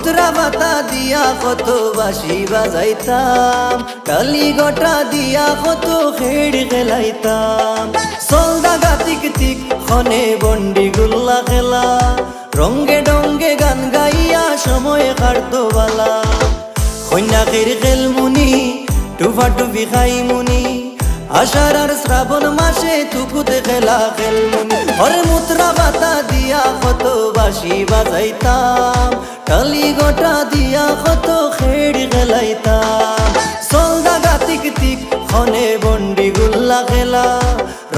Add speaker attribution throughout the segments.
Speaker 1: মুদ্রা বাতা দিয়া কত বাঁশি বাজাইতাম, টালি গোটা দিয়া কত খেড় খেলাইতাম। সলদা গাতিক তিক খনে বন্ডি গুল্লা খেলা, রঙ্গে ডঙ্গে গান গাইয়া সময় কাটতো বালা। কন্যাকের খেলমুনি টুফা টুফি খাইমুনি, আষাঢ় আর শ্রাবণ মাসে তুকুতে খেলা খেলমুনি। ওরে মুদ্রা বাতা দিয়া কত বাঁশি বাজাইতাম, টালি গোটা দিয়া কত খেড় খেলাইতাম। সলদা গাতিক তিক খনে বন্ডি গুল্লা খেলা,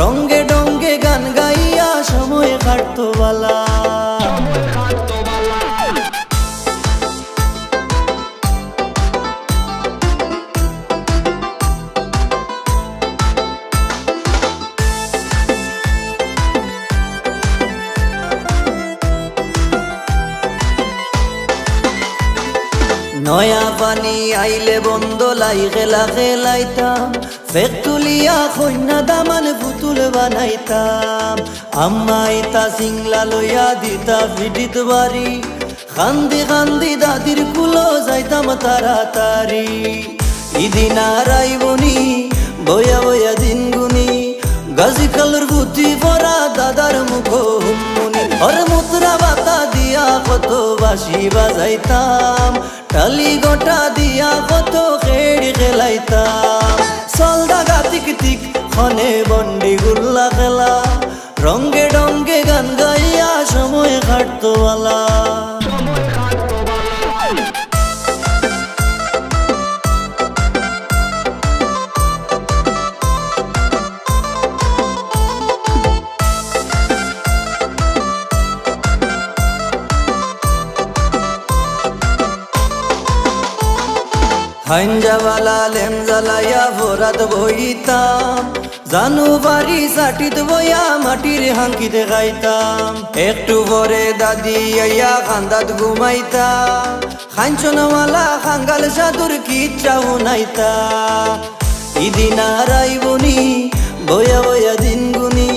Speaker 1: রঙ্গে ডঙ্গে গান গাইয়া সময় কাটতো বালা। নয়া পানি আইলে বন্ধ লাই খেলা খেলাইতাম, ফেক তুলিয়া কন্যা দামান পুতুল বানাইতাম। আম্মাই তা সিংলা লইয়া দিতা ফিটিত বাড়ি, খান্দি খান্দি দাদির কুলো যাইতাম তাড়াতাড়ি। ইদিন আর আইবনি বয়া বয়া দিন গুনি, গাজি কালুর বুদ্ধি পরা দাদার মুখ হুমুনি। ওর মুদ্রা বাতা দিয়া কত বাঁশি বাজাইতাম, টালি গোটা দিয়া কত খেড় খেলাইতাম। সলদা গাতিক তিক খনে বন্ডি গুল্লা খেলা, রঙ্গে ডঙ্গে গান গাইয়া সময় কাটতো বালা। হাইনজাওয়ালা লেম জ্বালাইয়া ভরাত বইতাম, জানুয়ারি সাটিত বইয়া মাটির হাঙ্কিতে খাইতাম। একটু পরে দাদি আইয়া খান্দাত ঘুমাইতা, খাঞ্চনওয়ালা খাঙ্গাল সাধুর কিচ্ছা শুনাইতা। ইদিন আর আইবনি বয়া বয়া দিন গুনি,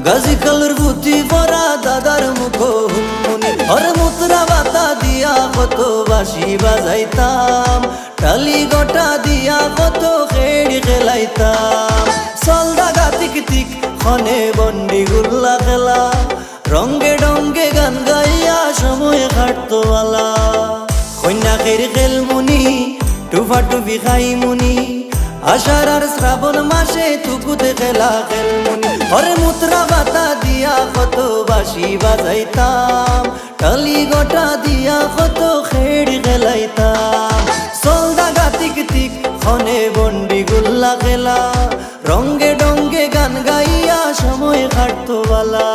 Speaker 1: গাজি কালুর বুদ্ধি পরা দাদার মুখ হুমুনি। ওর মুদ্রা বাতা দিয়া কত বাঁশি বাজাইতাম, টালি গোটা দিয়া কত খেড় খেলাইতাম। সলদা গাতিক তিক খনে বন্ডি গুল্লা খেলা, রঙ্গে ডঙ্গে গান গাইয়া সময় কাটতো বালা। কন্যাকের খেলমুনি টুফা টুফি খাইমুনি, আষাঢ় আর শ্রাবণ মাসে তুকুতে খেলা খেলমুনি। ওরে মুদ্রা বাতা দিয়া কত বাঁশি বাজাইতাম, টালি গোটা দিয়া কত খেড় খেলাইতাম। সলদা গাতিক তিক খনে বন্ডি গুল্লা খেলা, রঙ্গে ডঙ্গে গান গাইয়া সময় কাটতো বালা।